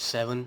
7।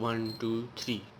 1 2 3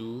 2,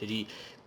3।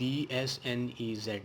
BSNEZ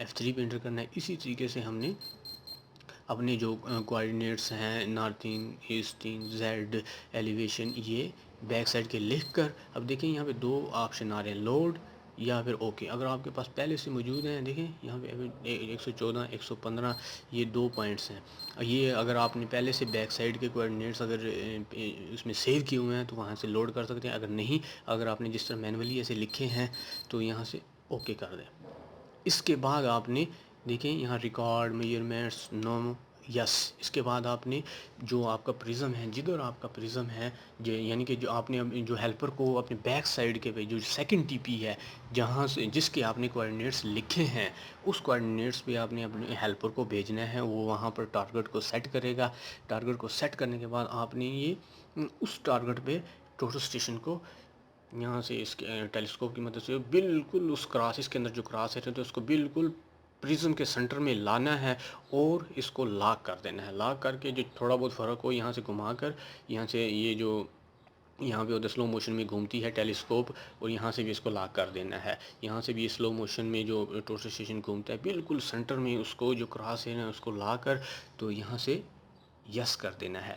F3 پہ inter کرنا ہے. اسی طریقے سے ہم نے اپنے جو کوآرڈینیٹس ہیں نارتھنگ ایسٹنگ زیڈ ایلیویشن یہ بیک سائڈ کے لکھ کر اب دیکھیں یہاں پہ 2 آپشن آ رہے ہیں لوڈ یا پھر اوکے. اگر آپ کے پاس پہلے سے موجود ہیں دیکھیں یہاں پہ 114 115 یہ 2 پوائنٹس ہیں. یہ اگر آپ نے پہلے سے بیک سائڈ کے کوآرڈینیٹس اگر اس میں سیو کیے ہوئے ہیں تو وہاں سے لوڈ کر سکتے ہیں. اگر نہیں اگر آپ نے جس طرح مینولی ایسے لکھے ہیں تو یہاں سے اوکے کر دیں. اس کے بعد آپ نے دیکھیں یہاں ریکارڈ میجرمنٹس نو یس. اس کے بعد آپ نے جو آپ کا پرزم ہے جدھر آپ کا پرزم ہے یعنی کہ جو آپ نے جو ہیلپر کو اپنے بیک سائڈ کے پہ جو سیکنڈ ٹی پی ہے جہاں سے جس کے آپ نے کوآرڈینیٹس لکھے ہیں اس کوآرڈینیٹس پہ آپ نے اپنے ہیلپر کو بھیجنا ہے. وہ وہاں پر ٹارگٹ کو سیٹ کرے گا. ٹارگٹ کو سیٹ کرنے کے بعد آپ نے یہ اس ٹارگٹ پہ ٹوٹل اسٹیشن کو یہاں سے اس کے ٹیلیسکوپ کی مدد سے بالکل اس کراسز کے اندر جو کراس ہے تو اس کو بالکل پرزم کے سنٹر میں لانا ہے اور اس کو لاک کر دینا ہے. لاک کر کے جو تھوڑا بہت فرق ہو یہاں سے گھما کر یہاں سے یہ جو یہاں پہ سلو موشن میں گھومتی ہے ٹیلیسکوپ اور یہاں سے بھی اس کو لاک کر دینا ہے. یہاں سے بھی سلو موشن میں جو ٹوٹل اسٹیشن گھومتا ہے بالکل سنٹر میں اس کو جو کراس ہے نا اس کو لا کر تو یہاں سے یس کر دینا ہے.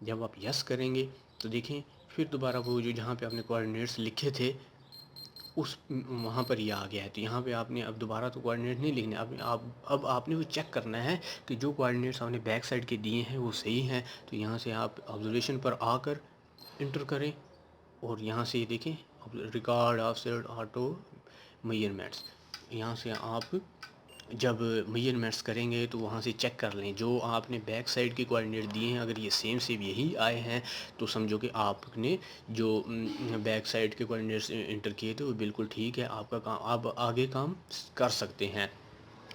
جب آپ یس کریں گے تو دیکھیں پھر دوبارہ وہ جو جہاں پہ آپ نے کوآرڈینیٹس لکھے تھے اس وہاں پر یہ آ گیا ہے. تو یہاں پہ آپ نے اب دوبارہ تو کوآرڈینیٹ نہیں لکھنے اب آپ نے وہ چیک کرنا ہے کہ جو کوآرڈینیٹس آپ نے بیک سائڈ کے دیے ہیں وہ صحیح ہیں. تو یہاں سے آپ آبزرویشن پر آ کر انٹر کریں اور یہاں سے یہ دیکھیں record of set auto measurements. یہاں سے آپ جب میجرمنٹس کریں گے تو وہاں سے چیک کر لیں جو آپ نے بیک سائڈ کے کوآرڈینیٹ دیے ہیں اگر یہ سیم یہی آئے ہیں تو سمجھو کہ آپ نے جو بیک سائڈ کے کوآرڈینیٹس انٹر کیے تھے وہ بالکل ٹھیک ہے. آپ کا کام آپ آگے کام کر سکتے ہیں.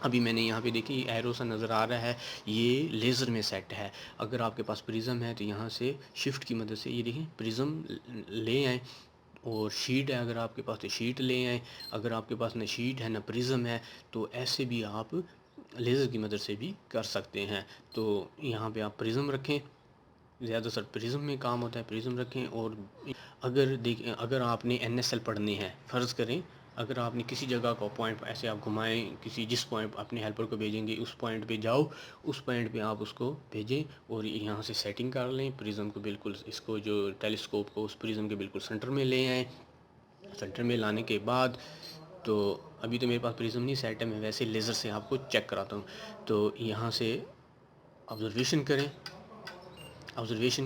ابھی میں نے یہاں پہ دیکھی ایرو سا نظر آ رہا ہے یہ لیزر میں سیٹ ہے. اگر آپ کے پاس پرزم ہے تو یہاں سے شفٹ کی مدد سے یہ دیکھیں پرزم لے آئیں اور شیٹ ہے اگر آپ کے پاس تو شیٹ لے آئیں. اگر آپ کے پاس نہ شیٹ ہے نہ پرزم ہے تو ایسے بھی آپ لیزر کی مدد سے بھی کر سکتے ہیں. تو یہاں پہ آپ پرزم رکھیں زیادہ تر پرزم میں کام ہوتا ہے پرزم رکھیں. اور اگر آپ نے این ایس ایل پڑھنی ہے فرض کریں اگر آپ نے کسی جگہ کو پوائنٹ ایسے آپ گھمائیں کسی جس پوائنٹ اپنے ہیلپر کو بھیجیں گے اس پوائنٹ پہ جاؤ اس پوائنٹ پہ آپ اس کو بھیجیں اور یہاں سے سیٹنگ کر لیں پرزم کو بالکل اس کو جو ٹیلیسکوپ کو اس پرزم کے بالکل سنٹر میں لے آئیں. سنٹر میں لانے کے بعد تو ابھی تو میرے پاس پرزم نہیں سیٹ ہے میں ویسے لیزر سے آپ کو چیک کراتا ہوں. تو یہاں سے آبزرویشن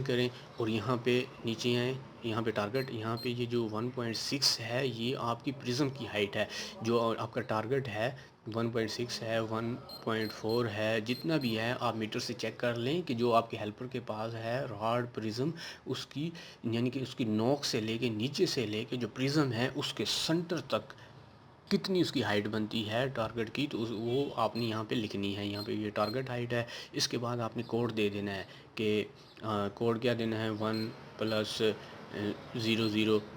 کریں اور یہاں پہ نیچے آئیں. یہاں پہ ٹارگٹ یہاں پہ یہ جو 1.6 ہے یہ آپ کی پرزم کی ہائٹ ہے. جو آپ کا ٹارگٹ ہے 1.6 ہے 1.4 ہے جتنا بھی ہے آپ میٹر سے چیک کر لیں کہ جو آپ کے ہیلپر کے پاس ہے راڈ پرزم اس کی یعنی کہ اس کی نوک سے لے کے نیچے سے لے کے جو پرزم ہے اس کے سنٹر تک کتنی اس کی ہائٹ بنتی ہے ٹارگٹ کی تو وہ آپ نے یہاں پہ لکھنی ہے. یہاں پہ یہ ٹارگٹ ہائٹ ہے. اس کے بعد آپ نے کوڈ دے دینا ہے کہ کوڈ کیا دینا ہے 1+00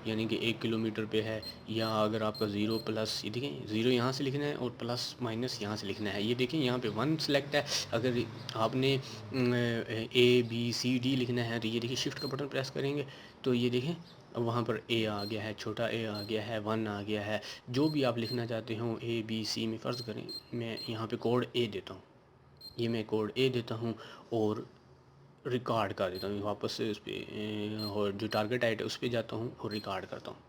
یعنی کہ 1 کلومیٹر پہ ہے. یا اگر آپ کا 0+ یہ دیکھیں 0 یہاں سے لکھنا ہے اور پلس مائنس یہاں سے لکھنا ہے. یہ دیکھیں یہاں پہ 1 سلیکٹ ہے. اگر آپ نے ABCD لکھنا ہے تو یہ دیکھیں شفٹ کا بٹن پریس کریں گے تو یہ دیکھیں اب وہاں پر A آ گیا ہے چھوٹا A آ گیا ہے 1 آ گیا ہے. جو بھی آپ لکھنا چاہتے ہوں ABC میں فرض کریں میں یہاں پہ کوڈ A دیتا ہوں. یہ میں کوڈ A دیتا ہوں اور ریکارڈ کر دیتا ہوں واپس سے اس پہ اور جو ٹارگٹ ہائٹ ہے اس پہ جاتا ہوں اور ریکارڈ کرتا ہوں.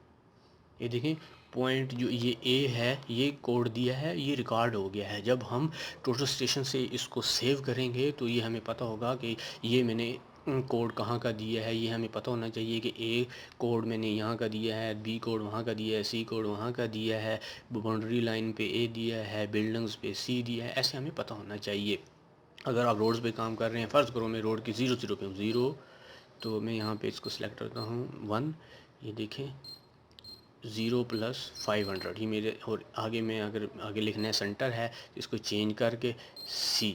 یہ دیکھیں پوائنٹ جو یہ A ہے یہ کوڈ دیا ہے یہ ریکارڈ ہو گیا ہے. جب ہم ٹوٹل اسٹیشن سے اس کو سیو کریں گے تو یہ ہمیں پتہ ہوگا کہ یہ میں نے کوڈ کہاں کا دیا ہے. یہ ہمیں پتہ ہونا چاہیے کہ A کوڈ میں نے یہاں کا دیا ہے B کوڈ وہاں کا دیا ہے C کوڈ وہاں کا دیا ہے باؤنڈری لائن پہ A دیا ہے بلڈنگز پہ C دیا ہے. ایسے ہمیں پتہ ہونا چاہیے. اگر آپ روڈز پہ کام کر رہے ہیں فرض کرو میں روڈ کی 0 پہ ہوں 0 تو میں یہاں پہ اس کو سلیکٹ کرتا ہوں 1. یہ دیکھیں 0+500 یہ میرے اور آگے میں اگر آگے لکھنا ہے سنٹر ہے اس کو چینج کر کے C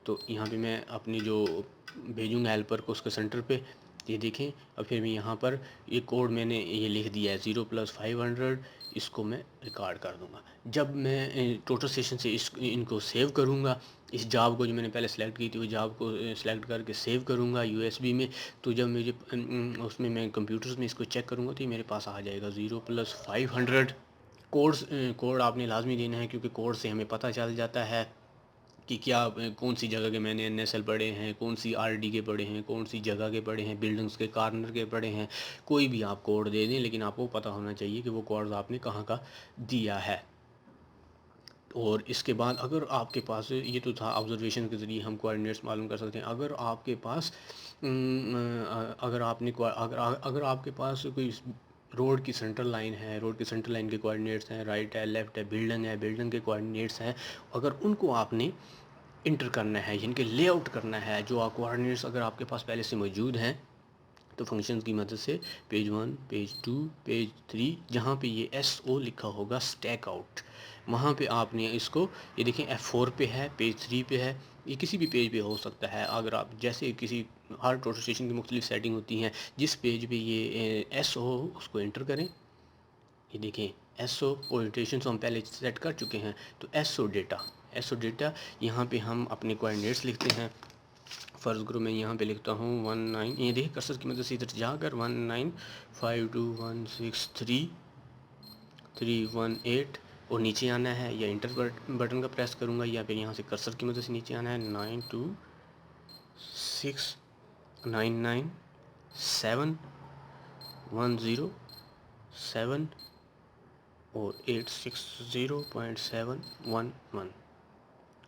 تو یہاں پہ میں اپنی جو بھیجوں گا ہیلپر کو اس کے سنٹر پہ. یہ دیکھیں اور پھر میں یہاں پر یہ کوڈ میں نے یہ لکھ دیا ہے 0+500 اس کو میں ریکارڈ کر دوں گا. جب میں ٹوٹل اسٹیشن سے ان کو سیو کروں گا اس جاب کو جو میں نے پہلے سلیکٹ کی تھی وہ جاب کو سلیکٹ کر کے سیو کروں گا USB میں. تو جب مجھے اس میں کمپیوٹرز میں اس کو چیک کروں گا تو یہ میرے پاس آ جائے گا 0+500 کوڈ آپ نے لازمی دینا ہے، کیونکہ کوڈ سے ہمیں پتہ چل جاتا ہے کہ کیا کون سی جگہ کے میں نے NSL پڑھے ہیں، کون سی RD کے پڑھے ہیں، کون سی جگہ کے پڑھے ہیں، بلڈنگز کے کارنر کے پڑھے ہیں. کوئی بھی آپ کوڈ دے دیں، لیکن آپ کو پتہ ہونا چاہیے کہ وہ کوڈز آپ نے کہاں کا دیا ہے. اور اس کے بعد اگر آپ کے پاس، یہ تو تھا آبزرویشن کے ذریعے ہم کوآرڈینیٹس معلوم کر سکتے ہیں. اگر آپ کے پاس اگر آپ کے پاس کوئی روڈ کی سینٹرل لائن ہے، روڈ کی سینٹرل لائن کے کوآرڈینیٹس ہیں، رائٹ ہے، لیفٹ ہے، بلڈنگ کے کوآرڈینیٹس ہیں، اگر ان کو آپ نے انٹر کرنا ہے، یعنی کہ لے آؤٹ کرنا ہے، جو کوآرڈینیٹس اگر آپ کے پاس پہلے سے موجود ہیں، تو فنکشن کی مدد سے پیج 1، پیج 2، پیج 3، جہاں پہ یہ SO لکھا ہوگا اسٹیک آؤٹ، وہاں پہ آپ نے اس کو، یہ دیکھیں F4 پہ ہے، پیج 3 پہ ہے، یہ کسی بھی پیج پہ ہو سکتا ہے. اگر آپ جیسے ہر ٹوٹل اسٹیشن کی مختلف سیٹنگ ہوتی ہیں، جس پیج پہ یہ SO ہو اس کو انٹر کریں. یہ دیکھیں SO اورینٹیشن ہم پہلے سیٹ کر چکے ہیں، تو SO ڈیٹا یہاں پہ ہم اپنے کوآرڈینیٹس لکھتے ہیں. فرض کرو میں یہاں پہ لکھتا ہوں 19، یہ دیکھیں کرسر کی مدد سے ادھر جا کر 195216318 اور نیچے آنا ہے، یا انٹر بٹن کا پریس کروں گا، یا پھر یہاں سے کرسر کی مدد سے نیچے آنا ہے. 92699710 اور 860.711.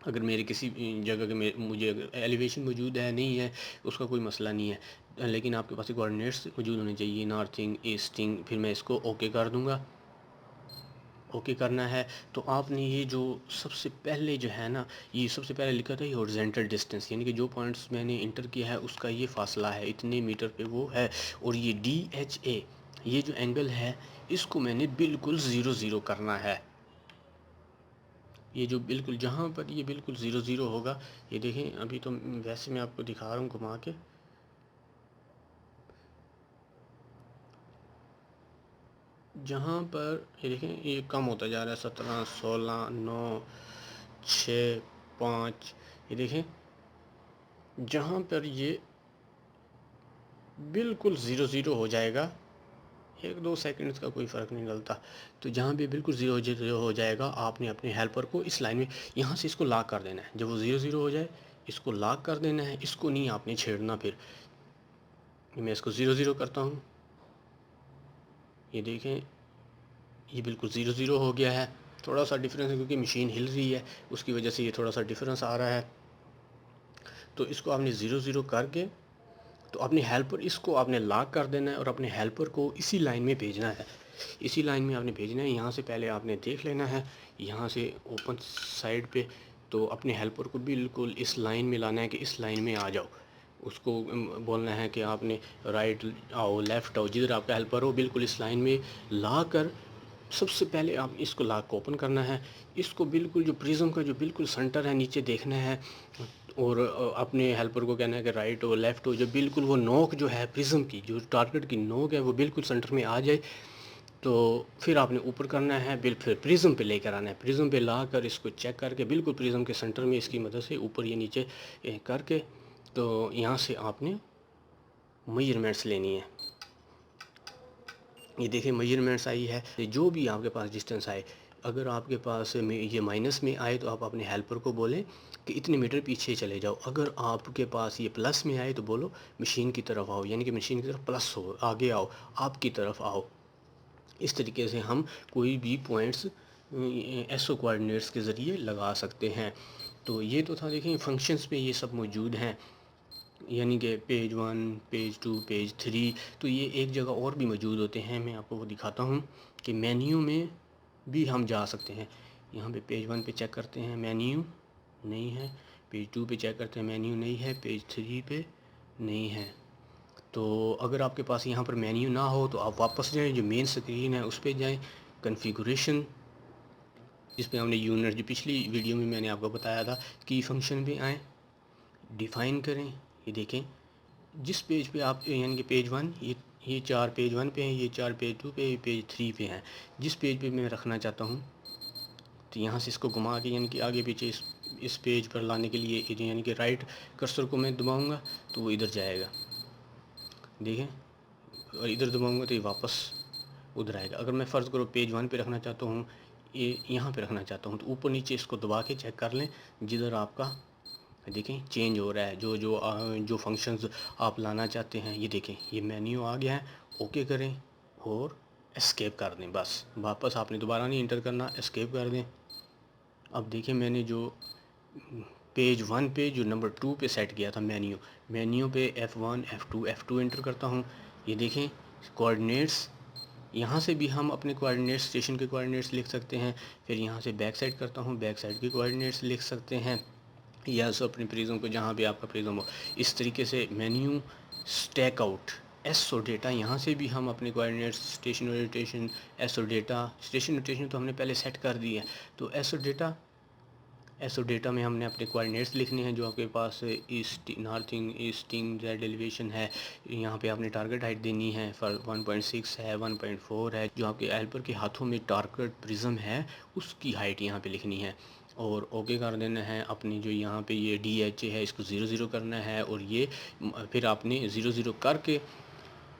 اگر میرے کسی جگہ کے مجھے ایلیویشن موجود ہے نہیں ہے، اس کا کوئی مسئلہ نہیں ہے، لیکن آپ کے پاس کوآرڈینیٹس موجود ہونے چاہیے، نارتھنگ، ایسٹنگ. پھر میں اس کو اوکے کر دوں گا. اوکے کرنا ہے تو آپ نے یہ جو سب سے پہلے جو ہے نا، یہ سب سے پہلے لکھا تھا یہ ہارزینٹل ڈسٹینس، یعنی کہ جو پوائنٹس میں نے انٹر کیا ہے اس کا یہ فاصلہ ہے، اتنے میٹر پہ وہ ہے. اور یہ DHA، یہ جو اینگل ہے، اس کو میں نے بالکل 0 کرنا ہے. یہ جو بالکل جہاں پر یہ بالکل 0 ہوگا، یہ دیکھیں ابھی تو ویسے میں آپ کو دکھا رہا ہوں گھما کے، جہاں پر یہ دیکھیں یہ کم ہوتا جا رہا ہے، 17، 16، 9، 6، 5. یہ دیکھیں جہاں پر یہ بالکل 0 ہو جائے گا، 1-2 سیکنڈز کا کوئی فرق نہیں ڈالتا، تو جہاں بھی بالکل 0 ہو جائے گا، آپ نے اپنے ہیلپر کو اس لائن میں یہاں سے اس کو لاک کر دینا ہے. جب وہ 0 ہو جائے اس کو لاک کر دینا ہے، اس کو نہیں آپ نے چھیڑنا. پھر میں اس کو 0 کرتا ہوں، یہ دیکھیں یہ بالکل 0 ہو گیا ہے. تھوڑا سا ڈفرینس ہے کیونکہ مشین ہل رہی ہے، اس کی وجہ سے یہ تھوڑا سا ڈفرینس آ رہا ہے. تو اس کو آپ نے 0 کر کے، تو اپنے ہیلپر اس کو آپ نے لاک کر دینا ہے، اور اپنے ہیلپر کو اسی لائن میں بھیجنا ہے. اسی لائن میں آپ نے بھیجنا ہے. یہاں سے پہلے آپ نے دیکھ لینا ہے، یہاں سے اوپن سائڈ پہ، تو اپنے ہیلپر کو بالکل اس لائن میں لانا ہے کہ اس لائن میں آ جاؤ. اس کو بولنا ہے کہ آپ نے رائٹ آؤ، لیفٹ آؤ، جدھر آپ کا ہیلپر ہو بالکل اس لائن میں لا کر. سب سے پہلے آپ اس کو لاک کو اوپن کرنا ہے. اس کو بالکل جو پریزم کا جو بالکل سنٹر ہے نیچے دیکھنا ہے، اور اپنے ہیلپر کو کہنا ہے کہ رائٹ ہو، لیفٹ ہو، جو بالکل وہ نوک جو ہے پریزم کی، جو ٹارگٹ کی نوک ہے، وہ بالکل سنٹر میں آ جائے. تو پھر آپ نے اوپر کرنا ہے، پھر پریزم پہ لے کر آنا ہے. پریزم پہ لا کر اس کو چیک کر کے بالکل پریزم کے سنٹر میں اس کی مدد سے اوپر یا نیچے کر کے، تو یہاں سے آپ نے میجرمنٹس لینی ہے. یہ دیکھیں میجرمنٹس آئی ہے. جو بھی آپ کے پاس ڈسٹینس آئے، اگر آپ کے پاس یہ مائنس میں آئے تو آپ اپنے ہیلپر کو بولیں کہ اتنے میٹر پیچھے چلے جاؤ. اگر آپ کے پاس یہ پلس میں آئے تو بولو مشین کی طرف آؤ، یعنی کہ مشین کی طرف پلس ہو، آگے آؤ، آپ کی طرف آؤ. اس طریقے سے ہم کوئی بھی پوائنٹس SO کوآرڈینیٹس کے ذریعے لگا سکتے ہیں. تو یہ تو تھا، دیکھیں فنکشنز پہ یہ سب موجود ہیں، یعنی کہ پیج 1، پیج 2، پیج 3. تو یہ ایک جگہ اور بھی موجود ہوتے ہیں، میں آپ کو وہ دکھاتا ہوں کہ مینیو میں بھی ہم جا سکتے ہیں. یہاں پہ پیج 1 پہ چیک کرتے ہیں، مینیو نہیں ہے. پیج 2 پہ چیک کرتے ہیں، مینیو نہیں ہے. پیج 3 پہ نہیں ہے. تو اگر آپ کے پاس یہاں پر مینیو نہ ہو تو آپ واپس جائیں، جو مین سکرین ہے اس پہ جائیں، کنفیگوریشن، جس پہ ہم نے یونٹ، جو پچھلی ویڈیو میں میں نے آپ کو بتایا تھا، کی فنکشن پہ آئیں، ڈیفائن کریں. یہ دیکھیں جس پیج پہ آپ، یعنی کہ پیج 1، یہ 4 پیج 1 پہ ہیں، یہ 4 پیج 2 پہ، یہ پیج 3 پہ ہیں. جس پیج پہ میں رکھنا چاہتا ہوں، تو یہاں سے اس کو گھما کے، یعنی کہ آگے پیچھے اس پیج پر لانے کے لیے، یعنی کہ رائٹ کرسر کو میں دباؤں گا تو وہ ادھر جائے گا. دیکھیں، اور ادھر دباؤں گا تو یہ واپس ادھر آئے گا. اگر میں فرض کرو پیج 1 پہ رکھنا چاہتا ہوں، یہ یہاں پہ رکھنا چاہتا ہوں، تو اوپر نیچے اس کو دبا کے چیک کر لیں جدھر آپ کا دیکھیں چینج ہو رہا ہے. جو فنکشنز آپ لانا چاہتے ہیں، یہ دیکھیں یہ مینیو آ گیا ہے. اوکے کریں اور اسکیپ کر دیں. بس واپس آپ نے دوبارہ نہیں انٹر کرنا، اسکیپ کر دیں. اب دیکھیں میں نے جو پیج 1 پہ جو نمبر 2 پہ سیٹ کیا تھا مینیو پہ F1 F2 انٹر کرتا ہوں. یہ دیکھیں کوآرڈینیٹس، یہاں سے بھی ہم اپنے کوآرڈینیٹس اسٹیشن کے کوآرڈینیٹس لکھ سکتے ہیں. پھر یہاں سے بیک سائڈ کرتا ہوں، بیک سائڈ کے کوآرڈینیٹس لکھ سکتے ہیں، یا سو اپنے پریزم کو جہاں بھی آپ کا پریزم ہو. اس طریقے سے menu stack out S O data, یہاں سے بھی ہم اپنے coordinates station rotation S O data, station rotation تو ہم نے پہلے سیٹ کر دی ہے. تو ایس او ڈیٹا میں ہم نے اپنے کوآرڈینیٹس لکھنے ہیں جو آپ کے پاس ایسٹ نارتھنگ ایسٹنگ زیڈ ایلیویشن ہے. یہاں پہ آپ نے ٹارگٹ ہائٹ دینی ہے، 1.6 ہے، 1.4 ہے. جو آپ کے ہیلپر کے ہاتھوں میں ٹارگٹ پرزم ہے اس کی ہائٹ یہاں پہ لکھنی ہے اور اوکے کر دینا ہے. اپنی جو یہاں پہ یہ ڈی ایچ اے ہے اس کو 0 کرنا ہے، اور یہ پھر آپ نے 0 کر کے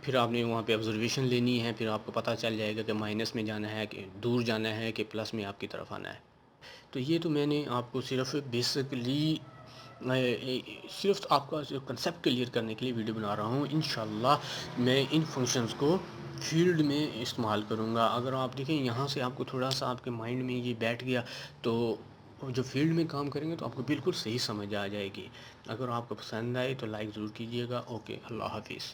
پھر آپ نے وہاں پہ آبزرویشن لینی ہے. پھر آپ کو پتہ چل جائے گا کہ مائنس میں جانا ہے کہ دور جانا ہے کہ پلس میں آپ کی طرف آنا ہے. تو یہ تو میں نے آپ کو صرف بیسکلی صرف آپ کا کنسیپٹ کلیئر کرنے کے لیے ویڈیو بنا رہا ہوں. انشاءاللہ میں ان فنکشنز کو فیلڈ میں استعمال کروں گا. اگر آپ دیکھیں یہاں سے آپ کو تھوڑا سا آپ کے مائنڈ میں یہ بیٹھ گیا تو جو فیلڈ میں کام کریں گے تو آپ کو بالکل صحیح سمجھ آ جائے گی. اگر آپ کو پسند آئے تو لائک ضرور کیجیے گا. اوکے، اللہ حافظ.